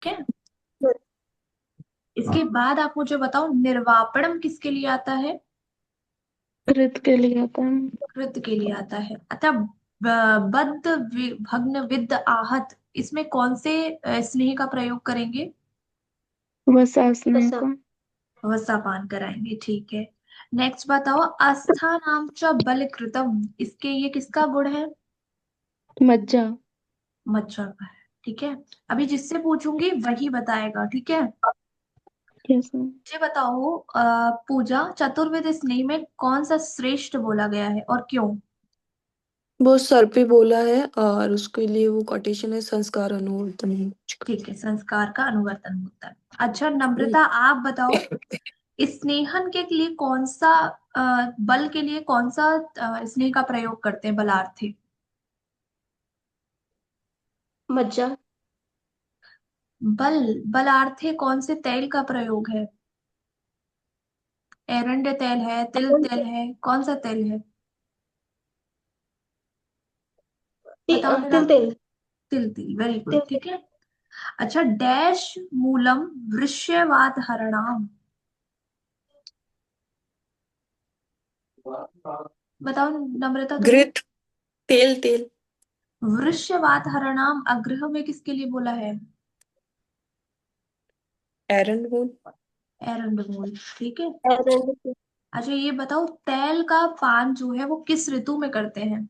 ठीक है। इसके बाद आप मुझे बताओ निर्वापणम किसके लिए आता है? कृत के लिए आता है। कृत के लिए आता है। अतः बद्ध भग्न विद्ध आहत, इसमें कौन से स्नेह का प्रयोग करेंगे? वसासने का। वसापान कराएंगे, ठीक है। नेक्स्ट बताओ आस्थानाम च बलकृतम, इसके ये किसका गुण है? मज्जा। मच्छर का है, ठीक है। अभी जिससे पूछूंगी वही बताएगा, ठीक है। कैसे? मुझे बताओ पूजा चतुर्वेद स्नेह में कौन सा श्रेष्ठ बोला गया है और क्यों? वो सर पे बोला है और उसके लिए वो कोटेशन है संस्कार अनुवर्तन। ठीक है, संस्कार का अनुवर्तन होता है। अच्छा नम्रता, आप बताओ स्नेहन के लिए कौन सा बल के लिए कौन सा स्नेह का प्रयोग करते हैं बलार्थी? मज्जा। बल बलार्थे कौन से तेल का प्रयोग है? एरंड तेल है, तिल तेल है, कौन सा तेल है? बताओ जरा। तिल तिल। तिल तिल, वेरी गुड, तिल ठीक है। अच्छा डैश मूलम वृष्यवात हरणाम, बताओ नम्रता तुम्हें। घृत। तेल तेल। वृष्यवात हरणाम अग्रह में किसके लिए बोला है? एरंडवुड। एरंड मूल, ठीक है। तिल। अच्छा ये बताओ तेल का पान जो है वो किस ऋतु में करते हैं?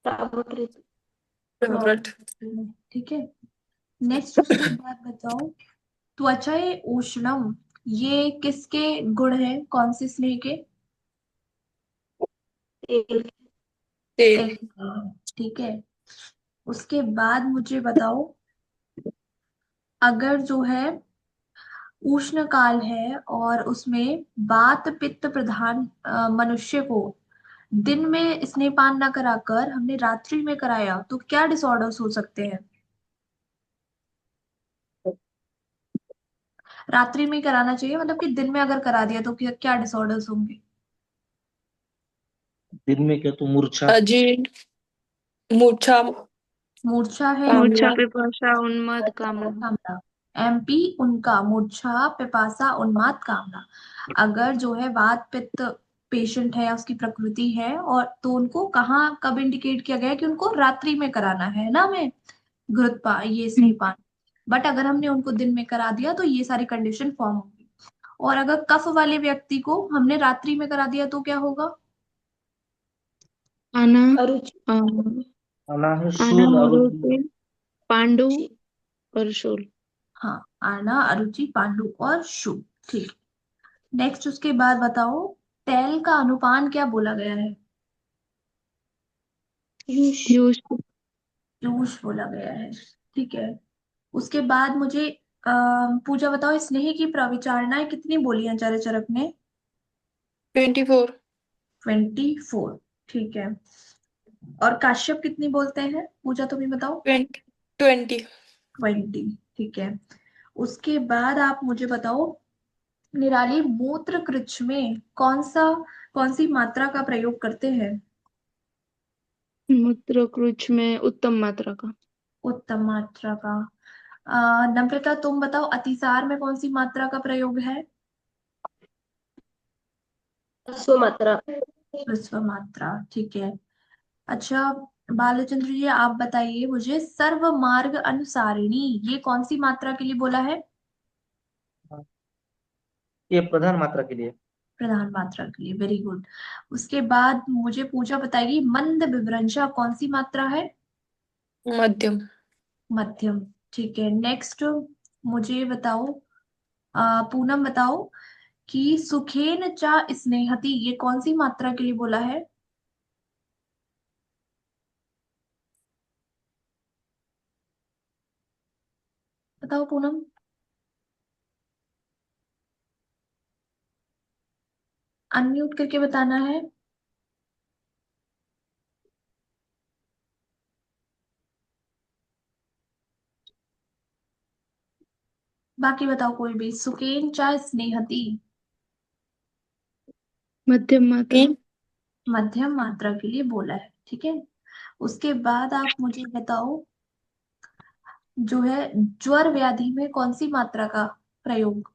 सामुद्रिक। व्रत। ऋतु में, ठीक है। नेक्स्ट उसके बाद बताओ त्वचा उष्णम, ये किसके गुण है, कौन से स्नेह के? तिल। तेल। तेल के हैं, ठीक है। उसके बाद मुझे बताओ अगर जो है उष्ण काल है और उसमें वात पित्त प्रधान मनुष्य को दिन में स्नेहपान न कराकर हमने रात्रि में कराया तो क्या डिसऑर्डर्स हो सकते हैं? रात्रि में ही कराना चाहिए, मतलब कि दिन में अगर करा दिया तो क्या क्या डिसऑर्डर्स होंगे? दिन में क्या, तो मूर्छा। अजीर्ण। मूर्छा। मूर्छा है मूर्छा कामला। एमपी। पिपासा उन्माद कामना। कामना, एमपी उनका मूर्छा पिपासा उन्माद कामना। अगर जो है वात पित्त पेशेंट है या उसकी प्रकृति है और तो उनको कहाँ कब इंडिकेट किया गया है कि उनको रात्रि में कराना है ना, हमें घृतपान ये स्नेहपान। बट अगर हमने उनको दिन में करा दिया तो ये सारी कंडीशन फॉर्म होगी। और अगर कफ वाले व्यक्ति को हमने रात्रि में करा दिया तो क्या होगा? आना। अरुचि। अ, आना है आना शूल अरुचि। मरुति पांडु और शूल। हाँ, आना अरुचि पांडु और शु, ठीक। नेक्स्ट उसके बाद बताओ तेल का अनुपान क्या बोला गया है? यूश। पीयूष बोला गया है, ठीक है। उसके बाद मुझे पूजा बताओ स्नेह की प्रविचारणाएं कितनी बोली हैं चरक ने? 24। 24, ठीक है। और काश्यप कितनी बोलते हैं पूजा, तुम ही बताओ। 20। 20, ठीक है। उसके बाद आप मुझे बताओ निराली मूत्र कृच्छ में कौन सी मात्रा का प्रयोग करते हैं? मूत्र क्रुच में उत्तम मात्रा का। उत्तम मात्रा का। नम्रता तुम बताओ अतिसार में कौन सी मात्रा का प्रयोग है? सुमात्रा। ह्रस्व मात्रा, ठीक है। अच्छा बालचंद्र जी आप बताइए मुझे सर्व मार्ग अनुसारिणी, ये कौन सी मात्रा के लिए बोला है? ये प्रधान मात्रा के लिए। प्रधान मात्रा के लिए, वेरी गुड। उसके बाद मुझे पूजा बताएगी मंद विभ्रंशा कौन सी मात्रा है? मध्यम। मध्यम, ठीक है। नेक्स्ट मुझे बताओ पूनम बताओ कि सुखेन चा स्नेहति, ये कौन सी मात्रा के लिए बोला है? बताओ पूनम। अनम्यूट करके बताना है। बाकी बताओ कोई भी, सुकेन चा स्नेहति। मध्यम मात्रा। तीन। मध्यम मात्रा के लिए बोला है, ठीक है। उसके बाद आप मुझे बताओ जो है ज्वर व्याधि में कौन सी मात्रा का प्रयोग?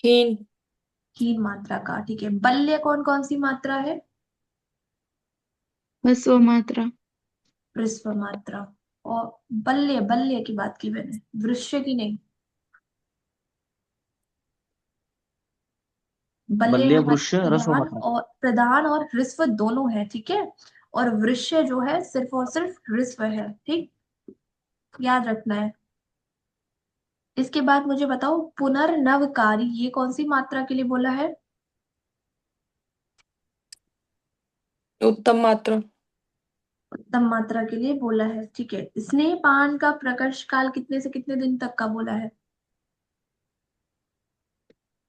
हीन। हीन मात्रा का, ठीक है। बल्य कौन कौन सी मात्रा है? ह्रस्व मात्रा। ह्रस्व मात्रा। और बल्य, बल्य की बात की मैंने, वृश्य की नहीं। बल्य बल्य हमारे वृक्ष रस्व मात्रा। प्रधान और ह्रस्व दोनों है, ठीक है। और वृश्य जो है सिर्फ और सिर्फ ह्रस्व है, ठीक, याद रखना है। इसके बाद मुझे बताओ, पुनर्नवकारी ये कौन सी मात्रा के लिए बोला है? उत्तम मात्रा। उत्तम मात्रा के लिए बोला है, ठीक है। स्नेहपान का प्रकर्ष काल कितने से कितने दिन तक का बोला है?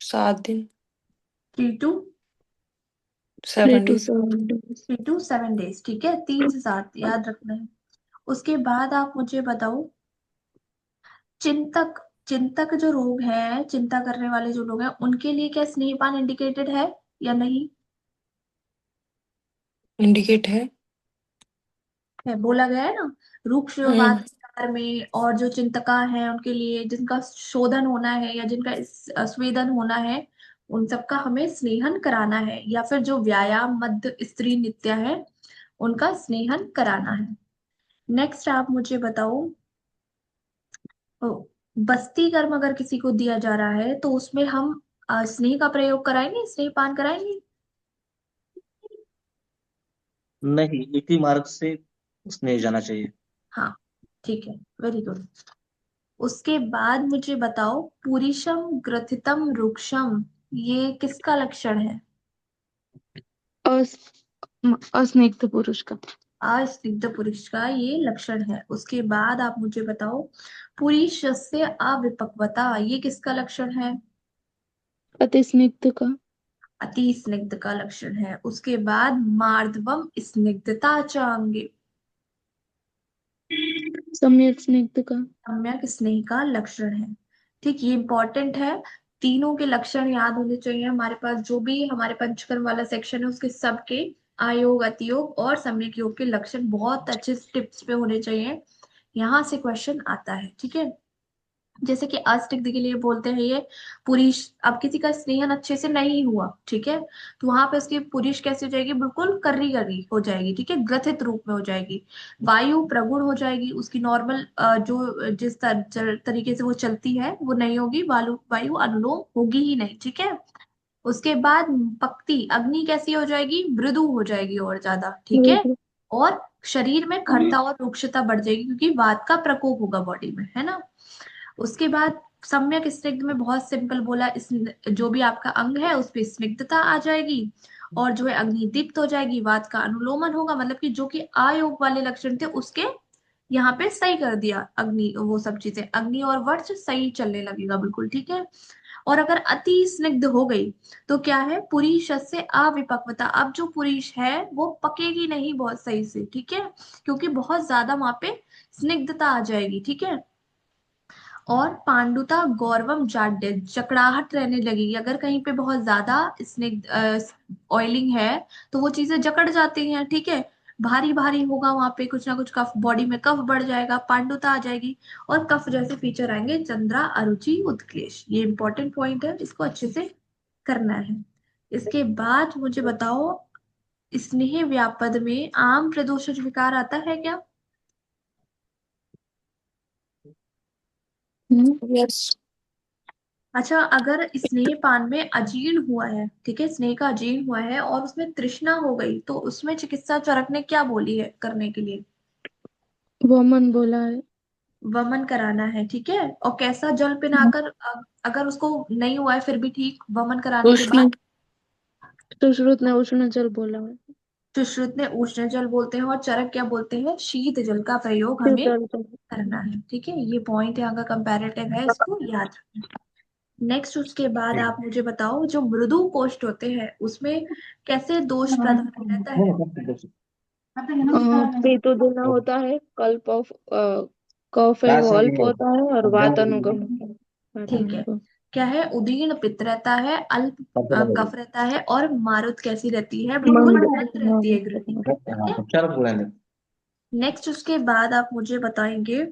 7 दिन। 3 to 7 to days। 7 days। 3 to 7 days, ठीक है, 3 से 7 याद रखना है। उसके बाद आप मुझे बताओ, चिंतक, चिंतक जो रोग है, चिंता करने वाले जो लोग हैं, उनके लिए क्या स्नेहपान इंडिकेटेड है या नहीं? इंडिकेट है। है, बोला गया है ना। रूक्ष हम्म। वातावरण में, और जो चिंतका है उनके लिए, जिनका शोधन होना है या जिनका स्वेदन होना है, उन सबका हमें स्नेहन कराना है, या फिर जो व्यायाम मध्य स्त्री नित्य है उनका स्नेहन कराना है। नेक्स्ट आप मुझे बताओ, ओ, बस्ती कर्म अगर किसी को दिया जा रहा है तो उसमें हम स्नेह का प्रयोग कराएंगे, स्नेह पान कराएंगे? नहीं, इसी मार्ग से स्नेह जाना चाहिए। हाँ, ठीक है, वेरी गुड। उसके बाद मुझे बताओ, पुरीशम ग्रथितम रुक्षम ये किसका लक्षण है? अस, असंदिग्ध पुरुष का। अस्निग्ध पुरुष का ये लक्षण है। उसके बाद आप मुझे बताओ, पुरीश से अविपक्वता ये किसका लक्षण है? अति स्निग्ध का। अति स्निग्ध का लक्षण है। उसके बाद मार्दवम स्निग्धता चांगे, सम्यक स्निग्ध का। सम्यक स्नेह का लक्षण है, ठीक, ये इंपॉर्टेंट है। तीनों के लक्षण याद होने चाहिए हमारे पास। जो भी हमारे पंचकर्म वाला सेक्शन है उसके सबके आयोग, अतियोग और सम्यक योग के लक्षण बहुत अच्छे टिप्स पे होने चाहिए। यहाँ से क्वेश्चन आता है, ठीक है। जैसे कि अस्टिक के लिए बोलते हैं ये पुरुष, अब किसी का स्नेहन अच्छे से नहीं हुआ, ठीक है, तो वहां पे उसकी पुरुष कैसे हो जाएगी? बिल्कुल कर्री कर्री हो जाएगी, ठीक है, ग्रथित रूप में हो जाएगी। वायु प्रगुण हो जाएगी, उसकी नॉर्मल जो जिस तरीके से वो चलती है वो नहीं होगी, वायु वायु अनुलोम होगी ही नहीं, ठीक है। उसके बाद पक्ति अग्नि कैसी हो जाएगी? मृदु हो जाएगी और ज्यादा, ठीक है। और शरीर में खड़ता और रुक्षता बढ़ जाएगी, क्योंकि वात का प्रकोप होगा बॉडी में, है ना। उसके बाद सम्यक स्निग्ध में बहुत सिंपल बोला, इस जो भी आपका अंग है उस पे स्निग्धता आ जाएगी, और जो है अग्नि दीप्त हो जाएगी, वात का अनुलोमन होगा, मतलब कि जो कि आयोग वाले लक्षण थे उसके यहाँ पे सही कर दिया अग्नि, वो सब चीजें अग्नि और वर्ष सही चलने लगेगा, बिल्कुल ठीक है। और अगर अति स्निग्ध हो गई तो क्या है? पुरीश से अविपक्वता, अब जो पुरीश है वो पकेगी नहीं बहुत सही से, ठीक है, क्योंकि बहुत ज्यादा वहां पे स्निग्धता आ जाएगी, ठीक है। और पांडुता गौरवम जाड्य, जकड़ाहट रहने लगेगी, अगर कहीं पे बहुत ज्यादा स्निग्ध ऑयलिंग है तो वो चीजें जकड़ जाती हैं, ठीक है। भारी भारी होगा वहां पे, कुछ ना कुछ कफ, बॉडी में कफ बढ़ जाएगा, पांडुता आ जाएगी। और कफ जैसे फीचर आएंगे, चंद्रा, अरुचि, उत्क्लेश, ये इंपॉर्टेंट पॉइंट है, इसको अच्छे से करना है। इसके बाद मुझे बताओ, स्नेह व्यापद में आम प्रदोषज विकार आता है क्या? यस। अच्छा, अगर स्नेह पान में अजीर्ण हुआ है, ठीक है, स्नेह का अजीर्ण हुआ है और उसमें तृष्णा हो गई, तो उसमें चिकित्सा चरक ने क्या बोली है करने के लिए? वमन बोला है। वमन कराना है, ठीक है। और कैसा जल पिलाकर, अगर उसको नहीं हुआ है फिर भी ठीक, वमन कराने के उष्ण, बाद? सुश्रुत ने उष्ण जल बोला है। सुश्रुत ने उष्ण जल बोलते हैं, और चरक क्या बोलते हैं? शीत जल का प्रयोग हमें शीतल जल। करना है, ठीक है। ये पॉइंट यहाँ का कंपैरेटिव है, इसको याद रखना। नेक्स्ट उसके बाद आप मुझे बताओ, जो मृदु कोष्ठ होते हैं उसमें कैसे दोष प्रधान रहता है? पेट उधेला होता है, कल्प ऑफ कफ एव अल्प होता है, और वातानुगम होता है। ठीक है, वातानुगम। क्या है? उदीर्ण पित्त रहता है, अल्प कफ रहता है, और मारुत कैसी रहती है? बिल्कुल मंद। मंद रहती है ग्रही, ठीक है। चरक बोलेंगे। नेक्स्ट उसके बाद आप मुझे बताएंगे,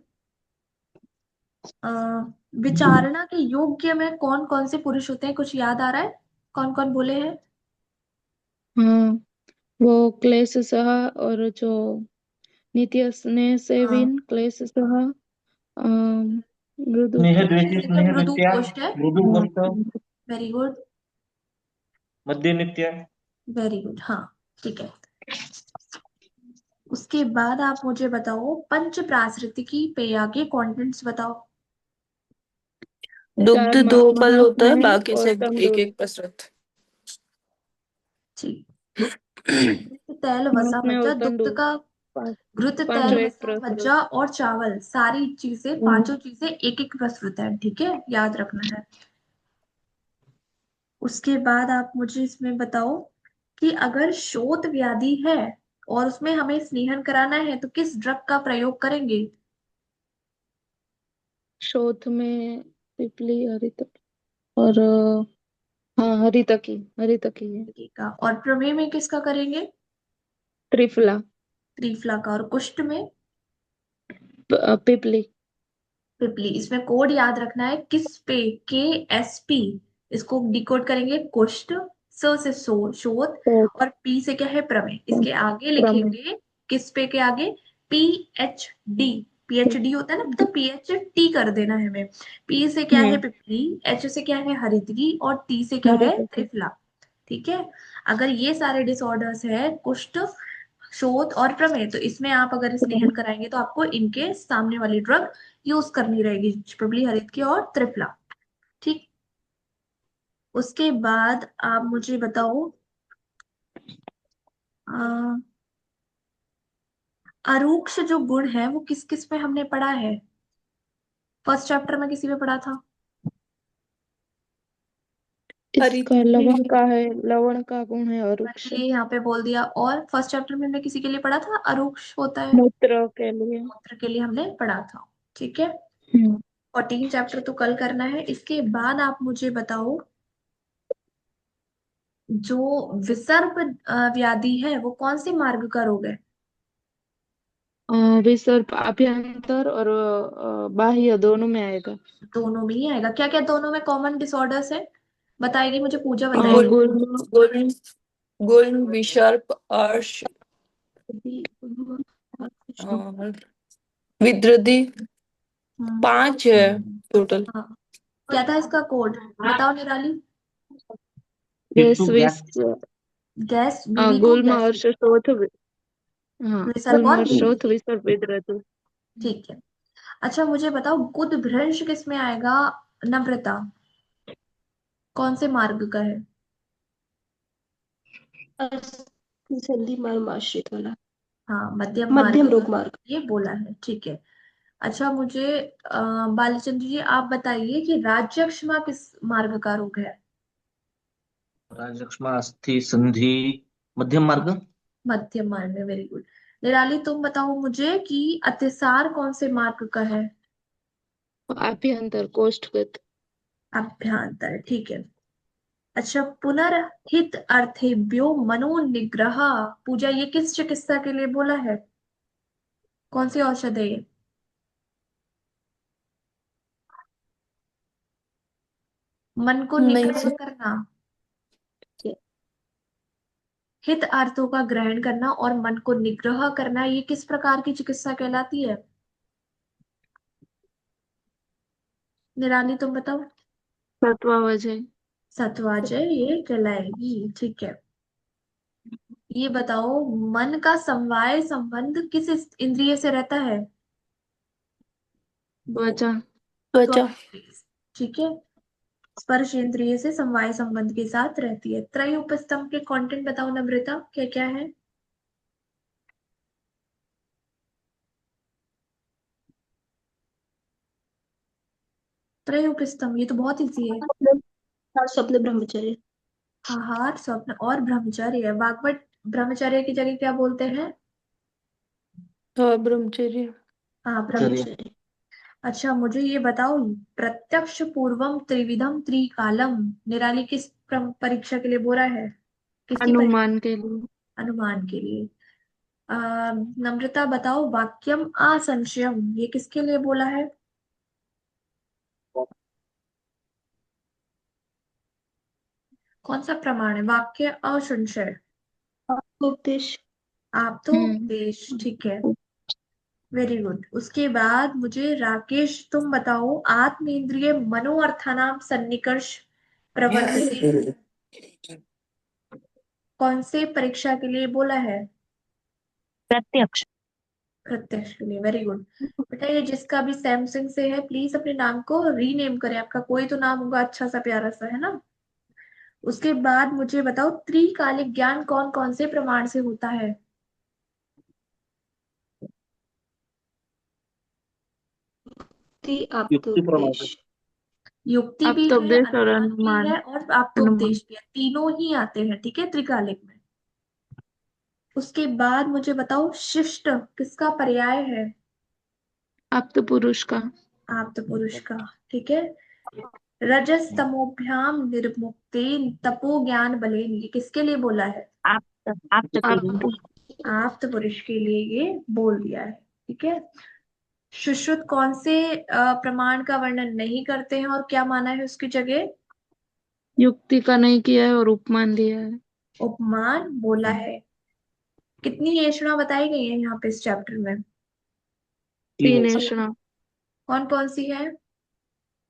अ, विचारणा के योग्य में कौन कौन से पुरुष होते हैं, कुछ याद आ रहा है? कौन कौन बोले हैं? हाँ, वो क्लेशसः और जो नित्य स्नेह हाँ, सेविन क्लेशसः, मृदु स्नेह स्नेह द्वेषी से तो स्नेह मृदु नित्या, कोष्ठ है। मृदु गोष्ठ, वेरी गुड। मध्य नित्या। वेरी गुड, हाँ, ठीक है। उसके बाद आप मुझे बताओ, पंच प्राशृतिकी पेय के कंटेंट्स बताओ। दुग्ध चार दो फल होता है, महास्नेह बाकी और सब एक तमरूद। एक कसरत। ठीक। घृत, तेल, वसा, महास्नेह और मज्जा, दुग्ध तंदूर, का। पांच घृत, पांचों तेल, एक वसा, प्रस्तुत। मज्जा और चावल, सारी चीजें, पांचों चीजें एक एक प्रस्तुत है, ठीक है, याद रखना है। उसके बाद आप मुझे इसमें बताओ कि अगर शोथ व्याधि है और उसमें हमें स्नेहन कराना है तो किस ड्रग का प्रयोग करेंगे? शोथ में पिपली हरितकी और हाँ, हरितकी हरितकी है। ठीक है, और प्रमेय में किसका करेंगे? त्रिफला। त्रिफला का। और कुष्ठ में? पिपली। पिपली। इसमें कोड याद रखना है, किस पे, के, एस पी। इसको डिकोड करेंगे, कुष्ठ। स से शोथ। शोथ। और पी से क्या है? प्रमेय। इसके आगे प्रमेय। लिखेंगे, किस पे के आगे, पी एच डी। पीएचडी होता है ना, तो पीएच टी कर देना है हमें। पी से क्या है? हम्म। पिपली। एच से क्या है? हरितकी। और टी से क्या है? हरितकी। त्रिफला। ठीक है। अगर ये सारे डिसऑर्डर्स है, कुष्ठ, शोथ और प्रमेय, तो इसमें आप अगर स्नेहन कराएंगे तो आपको इनके सामने वाली ड्रग यूज करनी रहेगी, पिपली, हरितकी और त्रिफला। ठीक। उसके बाद आप मुझे बताओ, अ, अरूक्ष जो गुण है वो किस किस में हमने पढ़ा है? फर्स्ट चैप्टर में किसी में पढ़ा था? इसका हरित लवण का है, लवण का गुण है मैंने अरुक्ष। ये यहाँ पे बोल दिया। और फर्स्ट चैप्टर में हमने किसी के लिए पढ़ा था, अरूक्ष होता है मूत्र के लिए। मूत्र के लिए हमने पढ़ा था। ठीक है। हम्म। 14 चैप्टर तो कल करना है। इसके बाद आप मुझे बताओ, जो विसर्प व्याधि है वो कौन से मार्ग का रोग है? विसर्प आभ्यंतर और बाह्य दोनों में आएगा। दोनों में ही आएगा। क्या क्या दोनों में कॉमन डिसऑर्डर्स है? बताएगी मुझे, पूजा गुण बताएगी। गुल्म। गुण विसर्प अर्श और विद्रदी, हम्म। 5 है टोटल। हाँ। क्या था इसका कोड? बताओ निराली। गैस पिट्टू विष। गैस। गैस, बीवी को गुल्म गैस। और शोथ। हाँ, विसर्प गुल्म और और शोथ विद्युत। विसर्प विद्रतु। ठीक है। अच्छा मुझे बताओ, गुद भ्रंश किस में आएगा? नम्रता, कौन से मार्ग का है? संधि मार्ग आश्रित वाला। हाँ, मध्यम मार्ग मध्यम का रोग मार्ग। ये बोला है, ठीक है। अच्छा मुझे बालचंद्र जी आप बताइए कि राज्यक्षमा किस मार्ग का रोग है? राजलक्ष्मा अस्थि संधि, मध्यम मार्ग। मध्यम मार्ग में, वेरी गुड। निराली तुम बताओ मुझे कि अतिसार कौन से मार्ग का है? आभ्यंतर कोष्ठगत। अभ्यंतर, ठीक है। अच्छा, पुनर्हित अर्थेभ्यो मनोनिग्रह, पूजा, ये किस चिकित्सा के लिए बोला है? कौन सी औषध है ये? मन को नहीं निग्रह सर। करना, हित अर्थों का ग्रहण करना और मन को निग्रह करना, ये किस प्रकार की चिकित्सा कहलाती है? निराली तुम बताओ। सत्वावजय। सत्वाजय ये कहलाएगी, ठीक है। ये बताओ, मन का समवाय संबंध किस इंद्रिय से रहता है? त्वचा। त्वचा। त्वक इंद्रिय से, ठीक है। स्पर्श इंद्रिय से समवाय संबंध के साथ रहती है। त्रय उपस्तंभ के कंटेंट बताओ नम्रता, क्या क्या है? त्रय उपस्तंभ, ये तो बहुत इजी है। स्वप्न ब्रह्मचर्य। आहार, स्वप्न और ब्रह्मचर्य। वाग्भट ब्रह्मचर्य की जगह क्या बोलते हैं? हाँ, ब्रह्मचर्य। हाँ, चलिए। ब्रह्मचर्य। अच्छा मुझे ये बताओ, प्रत्यक्ष पूर्वम त्रिविधम त्रिकालम, निराली किस परीक्षा के लिए बोला है? किसकी परीक्षा? अनुमान के लिए। अनुमान के लिए। नम्रता बताओ, वाक्यम असंशयम, ये किसके लिए बोला है? कौन सा प्रमाण है? वाक्य असंशय, उपदेश। आप तो उपदेश, ठीक है, वेरी गुड। उसके बाद मुझे राकेश तुम बताओ, आत्मेंद्रिय मनोअर्थानाम सन्निकर्ष प्रवर्तते कौन से परीक्षा के लिए बोला है? प्रत्यक्ष। प्रत्यक्ष के लिए, वेरी गुड। बेटा ये जिसका भी सैमसंग से है प्लीज अपने नाम को रीनेम करें, आपका कोई तो नाम होगा अच्छा सा प्यारा सा, है ना। उसके बाद मुझे बताओ, त्रिकालिक ज्ञान कौन कौन से प्रमाण से होता है? युक्ति प्रमाण उपदेश। से। युक्ति भी है, अप्तोपदेश और अनुमान भी अनुमान। है, और अनुमान। आप्तोपदेश भी है, तीनों ही आते हैं, ठीक है, त्रिकालिक में। उसके बाद मुझे बताओ, शिष्ट किसका पर्याय है? अप्त पुरुष का। आप्त पुरुष का, ठीक है। रजस तमोभ्याम निर्मुक्तेन तपो ज्ञान बलेन, ये किसके लिए बोला है? आप आप तो के लिए। अप्त। आप्त पुरुष के लिए ये बोल दिया है, ठीक है। सुश्रुत कौन से प्रमाण का वर्णन नहीं करते हैं और क्या माना है उसकी जगह? युक्ति का नहीं किया है और उपमान दिया है। उपमान बोला है। कितनी ऐषणा बताई गई है यहाँ पे इस चैप्टर में? 3 ऐषणा। कौन कौन सी है?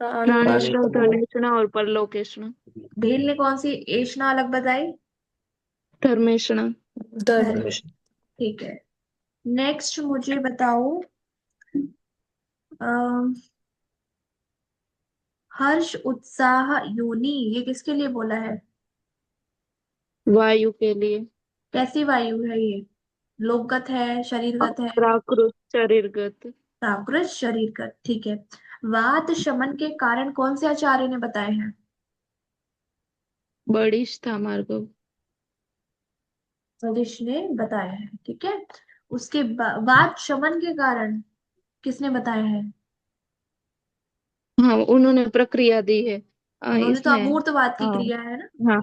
प्राणेषणा, धनेषणा और परलोकेषणा। भेल ने कौन सी ऐषणा अलग बताई? धर्मेषणा। धर्म, ठीक है। नेक्स्ट मुझे बताओ, अम, हर्ष उत्साह योनि, ये किसके लिए बोला है? वायु के लिए। कैसी वायु है ये? लोकगत है, शरीरगत है? प्राकृत शरीरगत। प्राकृत शरीरगत, ठीक है। वात शमन के कारण कौन से आचार्य ने बताए हैं? बड़िश था मार्ग। सदिश ने बताया है, ठीक है। उसके बाद वात शमन के कारण किसने बताया है? हाँ, उन्होंने प्रक्रिया दी है। उन्होंने तो इसमें अमूर्तवाद आ, की क्रिया है ना। हाँ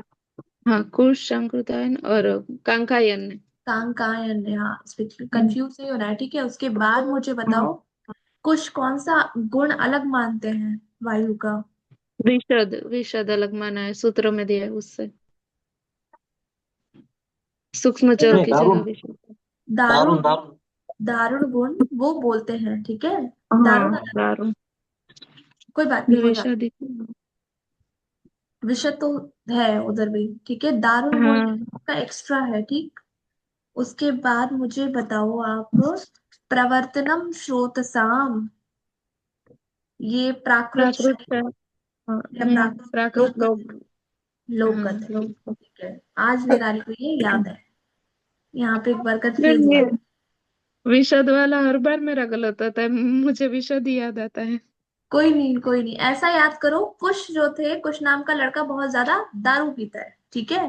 हाँ, कुश संकृतायन और कांकायन ने। कांकायन ने, हाँ, इसमें कंफ्यूज नहीं होना है, ठीक है। उसके बाद मुझे हाँ, बताओ, कुछ कौन सा गुण अलग मानते हैं वायु का? विशद विशद अलग माना है, सूत्र में दिया है उससे। सूक्ष्म जल नहीं, की जगह दारुण विशद। दारुण, दारुण दारुण। दारुण गुण वो बोलते हैं, ठीक है। हाँ, दारुण अलग, दारुण। कोई बात नहीं, हो जाता। विषादी। विषय तो है उधर भी, ठीक है। दारुण गुण हाँ, का एक्स्ट्रा है, ठीक। उसके बाद मुझे बताओ आप, प्रवर्तनम स्रोतसाम, ये प्राकृत प्राकृत शरीर है। हाँ, या प्राकृत प्राकृत लोकगत? लोग। हाँ, लोकगत है, लोग। ठीक है। आज निराली को ये याद है, यहाँ पे एक बार फिर कंफ्यूज ये मत। विशद वाला हर बार मेरा गलत होता है, मुझे विशद ही याद आता है। कोई नहीं, कोई नहीं, ऐसा याद करो, कुश जो थे, कुश नाम का लड़का बहुत ज्यादा दारू पीता है, ठीक है,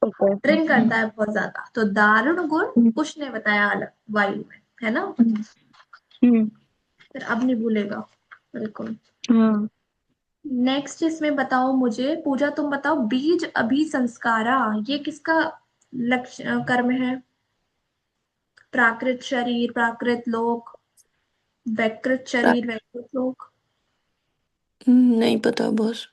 ओके। ड्रिंक करता है बहुत ज्यादा, तो दारुण गुण कुश ने बताया अलग वायु में, है ना। हम्म। फिर अब नहीं भूलेगा, बिल्कुल। हाँ, नेक्स्ट इसमें बताओ मुझे, पूजा तुम बताओ, बीज अभिसंस्कारा, ये किसका लक्ष्य कर्म है? प्राकृत शरीर, प्राकृत लोक, वैकृत शरीर, वैकृत लोक? नहीं पता बॉस।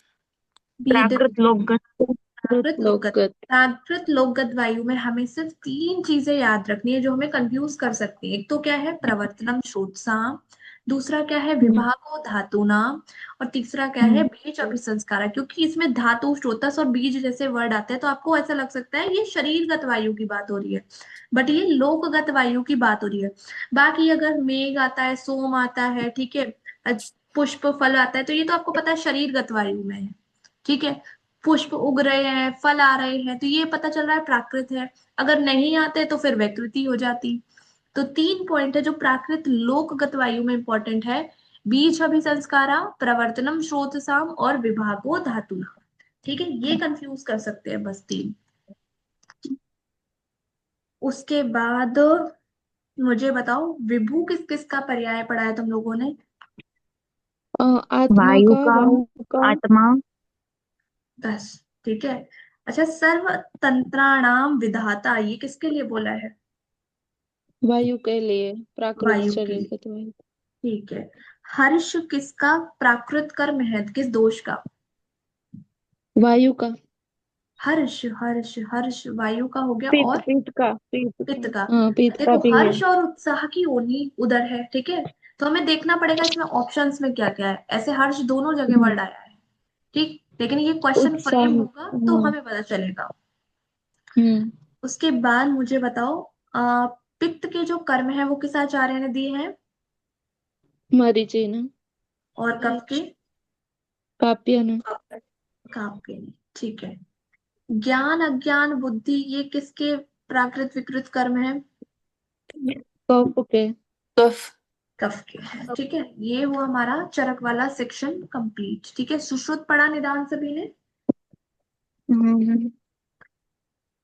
बीज, प्राकृत लोकगत। प्राकृत लोकगत। लोकगत। प्राकृत लोकगत वायु में हमें सिर्फ तीन चीजें याद रखनी है जो हमें कंफ्यूज कर सकती है। एक तो क्या है, प्रवर्तनम श्रोतसाम, दूसरा क्या है, विभागो धातुनाम, और तीसरा क्या है, बीज अभिसंस्कारा। क्योंकि इसमें धातु, स्रोतस और बीज जैसे वर्ड आते हैं तो आपको ऐसा लग सकता है ये शरीरगत वायु की बात हो रही है, बट ये लोकगत वायु की बात हो रही है। बाकी अगर मेघ आता है, सोम आता है, ठीक है, पुष्प फल आता है, तो ये तो आपको पता है शरीरगत वायु में है, ठीक है। पुष्प उग रहे हैं, फल आ रहे हैं, तो ये पता चल रहा है प्राकृत है। अगर नहीं आते तो फिर विकृति हो जाती। तो तीन पॉइंट है जो प्राकृत लोकगत वायु में इंपॉर्टेंट है, बीज अभिसंस्कारा, प्रवर्तनम स्रोतसाम और विभागो धातु, ठीक है। ये कंफ्यूज कर सकते हैं बस तीन। उसके बाद मुझे बताओ, विभू किस किस का पर्याय पढ़ा है तुम लोगों ने? आत्मा वायु का, का, वायु का। आत्मा। बस, ठीक है। अच्छा, सर्व तंत्राणाम विधाता, ये किसके लिए बोला है? वायु के लिए, प्राकृत वायु के शरीर लिए, का तो वायु। ठीक है। हर्ष किसका प्राकृत कर्म है, किस दोष का? वायु का। हर्ष हर्ष हर्ष वायु का हो गया, पीत और पीत का पीत पित्त का का। हाँ पीत का देखो भी है। हर्ष और उत्साह की ओनी उधर है, ठीक है। तो हमें देखना पड़ेगा इसमें ऑप्शंस में क्या क्या है। ऐसे हर्ष दोनों जगह हम्म, वर्ड आया है, ठीक, लेकिन ये क्वेश्चन उत्साह फ्रेम होगा तो हाँ। हमें पता चलेगा। हम्म। उसके बाद मुझे बताओ, पित्त के जो कर्म है वो किस आचार्य ने दिए हैं, मरीचि ने। और कफ के, काव्य ने। काफ के नहीं, ठीक है। ज्ञान अज्ञान बुद्धि ये किसके प्राकृत विकृत कर्म है, कफ के। कफ। कफ के हैं, ठीक है। ये हुआ हमारा चरक वाला सेक्शन कंप्लीट, ठीक है। सुश्रुत पढ़ा निदान सभी ने। हम्म,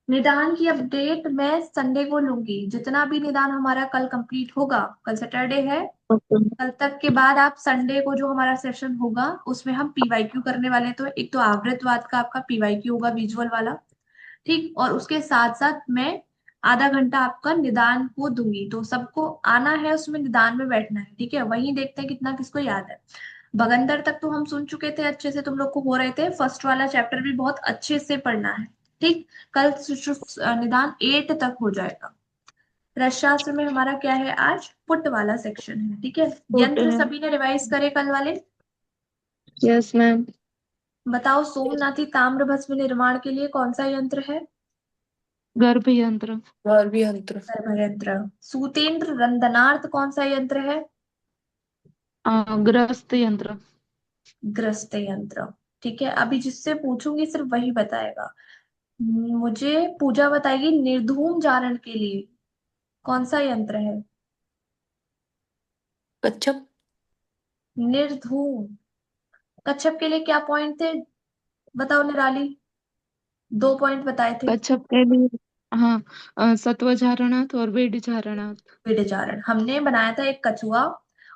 निदान की अपडेट मैं संडे को लूंगी, जितना भी निदान हमारा कल कंप्लीट होगा, कल सैटरडे है, ओके। कल तक के बाद आप संडे को जो हमारा सेशन होगा उसमें हम पीवाईक्यू करने वाले हैं। तो एक तो आवृतवाद का आपका पीवाईक्यू होगा, विजुअल वाला, ठीक, और उसके साथ साथ मैं आधा घंटा आपका निदान को दूंगी, तो सबको आना है उसमें, निदान में बैठना है, ठीक है। वहीं देखते हैं कितना किसको याद है। भगंदर तक तो हम सुन चुके थे अच्छे से, तुम लोग को हो रहे थे। फर्स्ट वाला चैप्टर भी बहुत अच्छे से पढ़ना है, ठीक। कल निदान 8 तक हो जाएगा। रसशास्त्र में हमारा क्या है आज, पुट वाला सेक्शन है, ठीक है। गुड यंत्र है। सभी ने रिवाइज करे कल वाले। Yes ma'am. बताओ सोमनाथी ताम्र भस्म निर्माण के लिए कौन सा यंत्र है, गर्भ यंत्र। गर्भी यंत्र। गर्भ यंत्र। सूतेंद्र रंधनार्थ कौन सा यंत्र है, ग्रस्त यंत्र। ग्रस्त यंत्र, ठीक है। अभी जिससे पूछूंगी सिर्फ वही बताएगा। मुझे पूजा बताएगी, निर्धूम जारण के लिए कौन सा यंत्र है, कच्छप। निर्धूम। कच्छप के लिए क्या पॉइंट थे, बताओ निराली, 2 पॉइंट बताए थे। कच्छप के लिए हाँ सत्व धारणार्थ और वेद धारणार्थ। विडजारण हमने बनाया था एक कछुआ,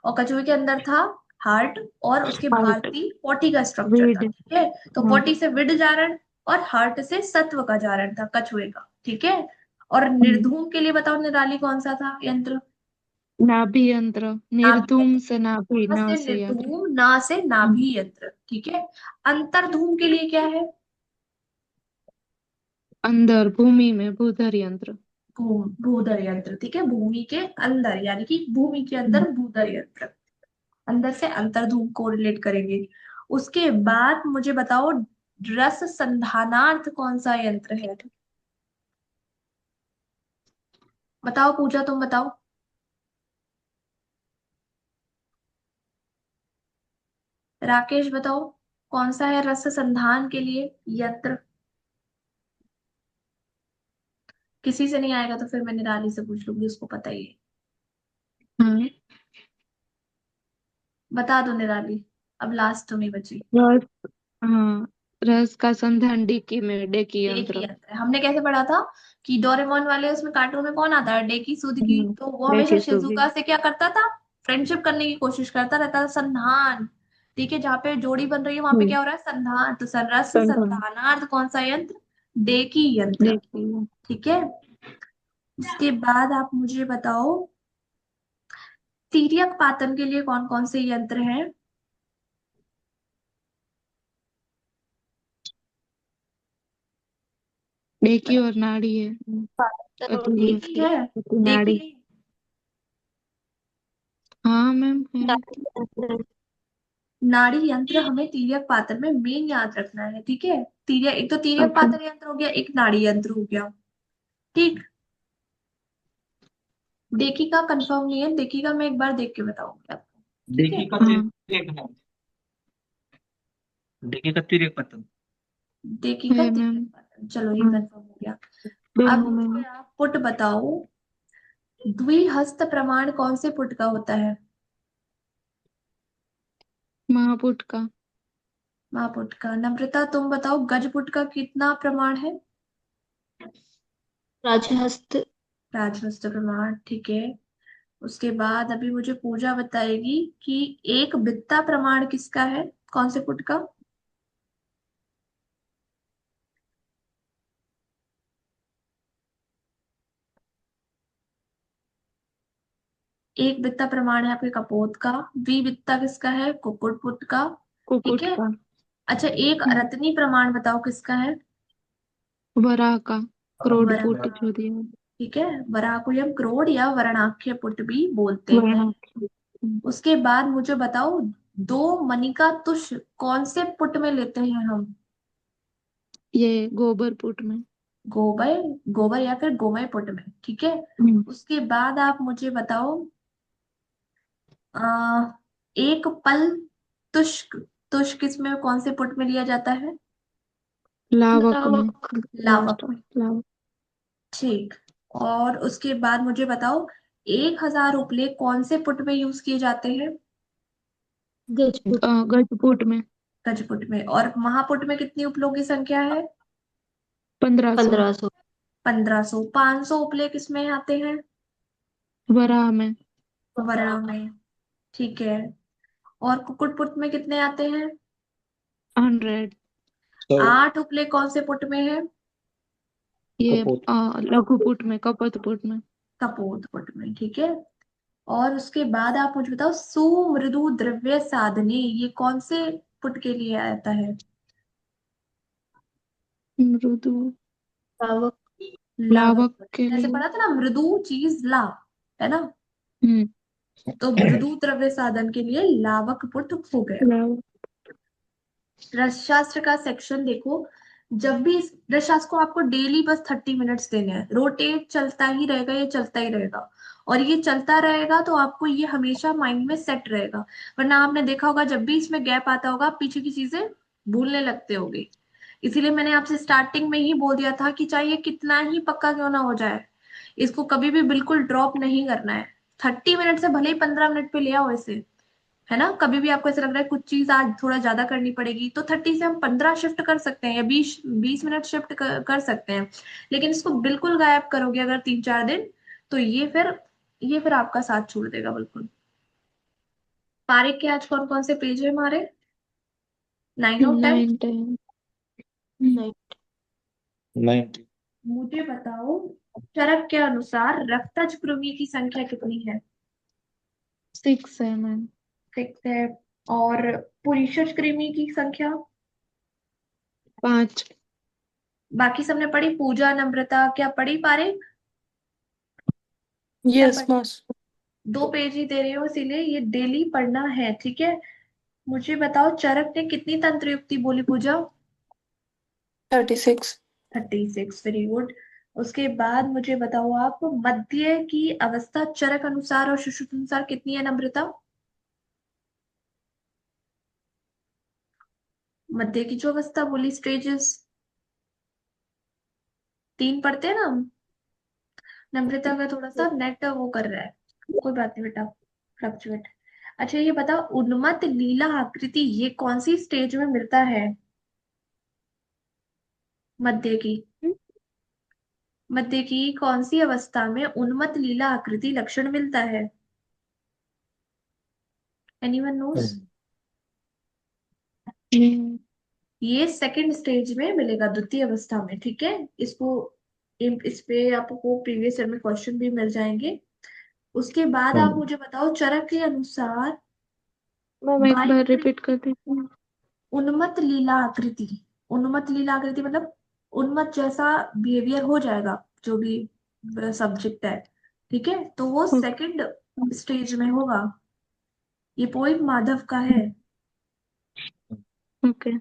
और कछुए के अंदर था हार्ट, और उसके बाहर हार्ट। थी पोटी का स्ट्रक्चर था, वेद। ठीक है। तो हाँ। पोटी से विड जारण और हार्ट से सत्व का जारण था कछुए का, ठीक है। और हम्म, निर्धूम के लिए बताओ निराली कौन सा था यंत्र, नाभि यंत्र। नाभि निर्धूम यंत्र। से नाभि ना ना से से यंत्र। निर्धूम, ना से हम्म, नाभि यंत्र, ठीक है। अंतर्धूम के लिए क्या है, अंदर भूमि में भूधर यंत्र। भूधर यंत्र, ठीक है। भूमि के अंदर, यानी कि भूमि के हम्म, अंदर भूधर यंत्र, अंदर से अंतर्धूम को रिलेट करेंगे। उसके बाद मुझे बताओ, रस संधानार्थ कौन सा यंत्र है, बताओ पूजा, तुम बताओ। राकेश बताओ, कौन सा है रस संधान के लिए यंत्र। किसी से नहीं आएगा तो फिर मैं निराली से पूछ लूंगी, उसको पता ही है। हाँ। बता दो निराली, अब लास्ट तुम्हें बची। रस। हाँ। रस का संधान डेकी में डेकी डेकी यंत्र। यंत्र हमने कैसे पढ़ा था, कि डोरेमोन वाले उसमें कार्टून में कौन आता है, डेकी सुदगी, तो वो हमेशा डेकी सुगी। शिजुका से क्या करता था, फ्रेंडशिप करने की कोशिश करता रहता था, संधान, ठीक है। जहाँ पे जोड़ी बन रही है वहां पे हम्म, क्या हो रहा है, संधान। तो रस संधान। संधानार्थ कौन सा यंत्र, डेकी यंत्र, डेकी। ठीक है। उसके बाद आप मुझे बताओ, तिर्यक पातन के लिए कौन कौन से यंत्र हैं, डेकी और नाड़ी है। अति डेकी है, अति डेकी नाड़ी। नहीं, हाँ मैम है। नाड़ी यंत्र हमें तिर्यक पातन में मेन याद रखना है, ठीक है। तिर्यक, एक तो तिर्यक ओके। पातन यंत्र हो गया, एक नाड़ी यंत्र हो गया, ठीक। देखी का कंफर्म नहीं है, देखी का मैं एक बार देख के बताऊंगी आपको, ठीक है। देखिए का हाँ। तिर्यक है। देखिए का तिर्यक पतन। देखी का है तिर्यक मैम। पातन, चलो ये हाँ कंफर्म हो गया। अब दोनों मुझे मैम। आप पुट बताओ, द्विहस्त प्रमाण कौन से पुट का होता है, महापुट का। महापुट का। नम्रता तुम बताओ, गजपुट का कितना प्रमाण है, राजहस्त। राजहस्त प्रमाण, ठीक है। उसके बाद अभी मुझे पूजा बताएगी कि एक बित्ता प्रमाण किसका है, कौन से पुट का, एक बित्ता प्रमाण है आपके कपोत का, विवित्ता किसका है, कुक्कुट पुट का, ठीक कुकुट है। का। अच्छा, एक हम्म, रत्नी प्रमाण बताओ किसका है, वराह का क्रोड वरा पुट जो दिया। ठीक है, वराह को हम क्रोड या वराणाख्य पुट भी बोलते हैं। वराह। उसके बाद मुझे बताओ, दो मणिका तुष कौन से पुट में लेते हैं हम? ये गोबर पुट में। गोबर, गोबर या फिर गोमय पुट में, ठीक है। हम्म, उसके बाद आप मुझे बताओ, आ, एक पल तुष्क, तुष्क किसमें कौन से पुट में लिया जाता है? लावक में। लावक में, लावक। ठीक। और उसके बाद मुझे बताओ, 1,000 उपले कौन से पुट में यूज किए जाते हैं? गजपुट। गजपुट में। गजपुट में। और महापुट में कितनी उपलों की संख्या है? 1500। 1500। 1,500। 500 उपले किसमें आते हैं? वराह में। वराह में, ठीक है। और कुक्कुट पुट में कितने आते हैं? 100। 8 उपले कौन से पुट में है? ये कपूर। लघु पुट में, कपत पुट में। कपोत पुट में, ठीक है। और उसके बाद आप मुझे बताओ, सुमृदु द्रव्य साधने ये कौन से पुट के लिए आता है? मृदु। लावक। लावक लावक पुट। के जैसे लिए। पढ़ा था ना, मृदु चीज ला, है ना? हम्म। तो मृदु द्रव्य साधन के लिए लावक पुट हो गया। लावक। रसशास्त्र का सेक्शन देखो, जब भी इस रसशास्त्र को आपको डेली बस 30 मिनट्स देने हैं, रोटेट चलता ही रहेगा, ये चलता ही रहेगा। और ये चलता रहेगा तो आपको ये हमेशा माइंड में सेट रहेगा। वरना आपने देखा होगा, जब भी इसमें गैप आता होगा, आप पीछे की चीजें भूलने लगते होगे। इसीलिए मैंने आपसे स्टार्टिंग में ही बोल दिया था कि चाहे ये कितना ही पक्का क्यों ना हो जाए, इसको कभी भी बिल्कुल ड्रॉप नहीं करना है। 30 मिनट से भले ही 15 मिनट पे ले आओ इसे, है ना? कभी भी आपको ऐसा लग रहा है कुछ चीज आज थोड़ा ज्यादा करनी पड़ेगी, तो 30 से हम 15 शिफ्ट कर सकते हैं, या 20 20 मिनट शिफ्ट कर सकते हैं। लेकिन इसको बिल्कुल गायब करोगे अगर 3 4 दिन, तो ये फिर आपका साथ छोड़ देगा बिल्कुल। पारिक के आज कौन कौन से पेज है हमारे? 9 और 10। 9, 10। नहीं। 90। मुझे बताओ, चरक के अनुसार रक्तज कृमि की संख्या कितनी है? 6 है मैम। 6 है। और पुरीशज कृमि की संख्या? 5। बाकी सबने पढ़ी, पूजा नम्रता क्या पढ़ी पारे? क्या यस पढ़ी? बॉस। 2 पेज ही दे रही हूँ, इसीलिए ये डेली पढ़ना है, ठीक है। मुझे बताओ, चरक ने कितनी तंत्र युक्ति बोली पूजा? 36। 36, वेरी गुड। उसके बाद मुझे बताओ आप, मध्य की अवस्था चरक अनुसार और सुश्रुत अनुसार कितनी है नम्रता? मध्य की जो अवस्था बोली, स्टेजेस 3 पढ़ते हैं ना हम। नम्रता का थोड़ा सा नेट वो कर रहा है, कोई बात नहीं बेटा, फ्लक्चुएट। अच्छा ये बताओ, उन्मत्त लीला आकृति ये कौन सी स्टेज में मिलता है? मध्य की, मध्य की कौन सी अवस्था में उन्मत्त लीला आकृति लक्षण मिलता है? Anyone nose? ये सेकंड स्टेज में मिलेगा, द्वितीय अवस्था में, ठीक है। इसको इस पे आपको प्रीवियस ईयर में क्वेश्चन भी मिल जाएंगे। उसके बाद आप मुझे बताओ, चरक के अनुसार मैम एक बार गायत्री, रिपीट कर दीजिए। उन्मत्त लीला आकृति, उन्मत्त लीला आकृति मतलब उन्मत्त जैसा बिहेवियर हो जाएगा जो भी सब्जेक्ट है, ठीक है। तो वो सेकंड स्टेज में होगा। ये पोइम माधव का है, ओके।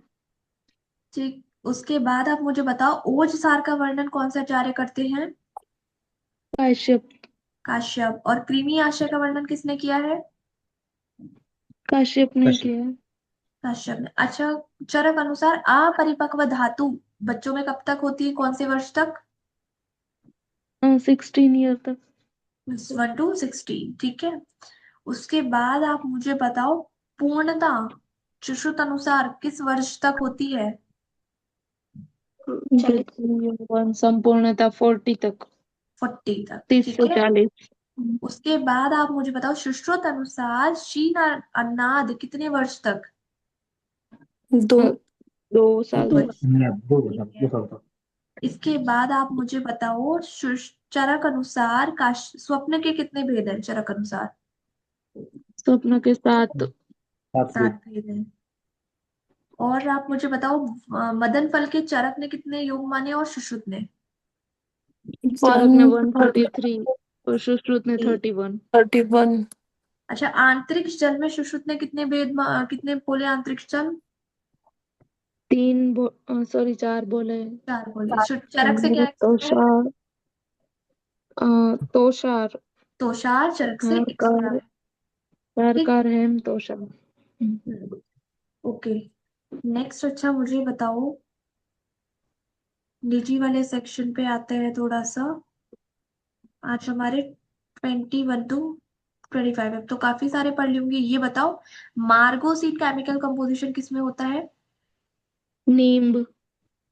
ठीक। उसके बाद आप मुझे बताओ, ओज सार का वर्णन कौन सा आचार्य करते हैं? काश्यप। काश्यप। और क्रीमी आशय का वर्णन किसने किया है? काश्यप ने कश्यप। किया। काश्यप ने। अच्छा, चरक अनुसार अपरिपक्व धातु बच्चों में कब तक होती है, कौन से वर्ष तक? 16 ईयर तक। 1 to 16, ठीक है। उसके बाद आप मुझे बताओ, पूर्णता सुश्रुत अनुसार किस वर्ष तक होती है? संपूर्णता 40 तक। 40 तक, 30 ठीक से है। 40। उसके बाद आप मुझे बताओ, सुश्रुत अनुसार शीन अन्नाद कितने वर्ष तक? 2। 2 साल तक। 2 वर्ष तक, दो ठीक दो है। साल तक। इसके बाद आप मुझे बताओ, चरक अनुसार का स्वप्न के कितने भेद हैं चरक अनुसार? स्वप्न के साथ। 7 7 भेद हैं। और आप मुझे बताओ, मदन फल के चरक ने कितने योग माने और सुश्रुत ने? चरक ने 133 133 और सुश्रुत ने 31। 31 अच्छा, आंतरिक्ष जल में सुश्रुत ने कितने कितने बोले आंतरिक्ष जल? 4 बोले। 4 बोले। चरक से क्या expect है? तोषार तोषार तुषार चरक से एक्स्ट्रा हारकार है। ठीक। हारकार हेम तोषार। ओके। नेक्स्ट, अच्छा मुझे बताओ, निजी वाले सेक्शन पे आते हैं थोड़ा सा। आज हमारे 21 to 25 अब तो काफी सारे पढ़ लूंगी। ये बताओ, मार्गोसीन केमिकल कंपोजिशन किस में होता है? नींब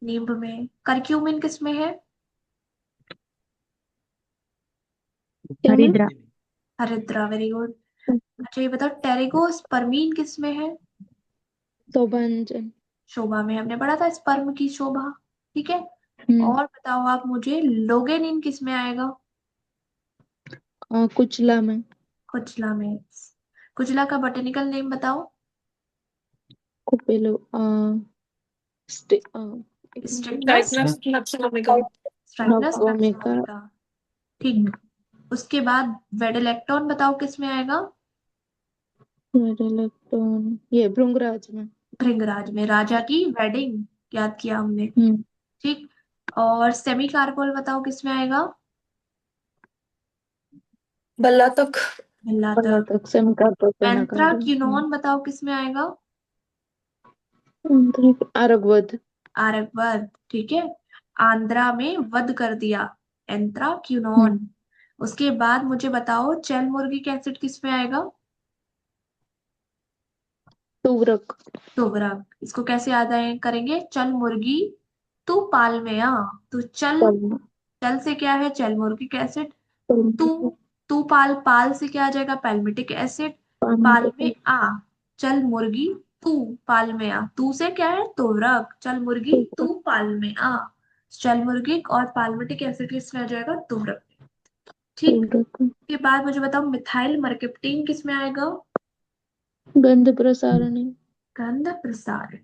नींब में। करक्यूमिन किस में है? क्या में? हरिद्रा। हरिद्रा, वेरी गुड। अच्छा ये बताओ, टेरिगोस्पर्मीन किस में है? शोभांजन। शोभा में। हमने पढ़ा था स्पर्म की शोभा। ठीक है। और बताओ आप मुझे, लोगेनिन किस में आएगा? कुचला में। कुचला में। कुचला का बॉटेनिकल नेम बताओ। कुपेलो एक स्ट्रिक्नस। Diagnostic nux vomica. स्ट्राइकनस नक्सोमिका। नक्सोमिका। ठीक। उसके बाद वेडेलेक्टोन बताओ किस में आएगा? इलेक्ट्रॉन ये भृंगराज में। भृंगराज में। राजा की वेडिंग याद किया हमने। हम्म ठीक। और सेमी कार्बोल बताओ किस में आएगा? बल्ला तक। भल्ला बल्ला तक। तक सेमिकार्बोपेना कार्बन। एंथ्राक्विनोन बताओ किस में आएगा? आरगवद। आरकवद। ठीक है। आंध्रा में वध कर दिया। हम्म एंथ्राक्विनोन। उसके बाद मुझे बताओ, चैलमुर्गिक एसिड किस में आएगा? तुगरक। तोबरक। इसको कैसे याद आए करेंगे? चल मुर्गी तू पाल में आ। तो चल, पल्म चल से क्या है? चैलमुर्गिक एसिड। तू, पल्म तू पाल, पाल से क्या आ जाएगा? पैल्मिटिक एसिड। पाल में आ। चल मुर्गी तू पाल में आ। तू से क्या है? तोरक। चल मुर्गी तू पाल में आ। चल मुर्गी और पाल्मिटिक एसिड किसमें आ जाएगा? तोरक। ठीक। तुगरक। के बाद मुझे बताओ, मिथाइल मरकप्टेन किसमें आएगा? गंध प्रसारणी। गंध प्रसार।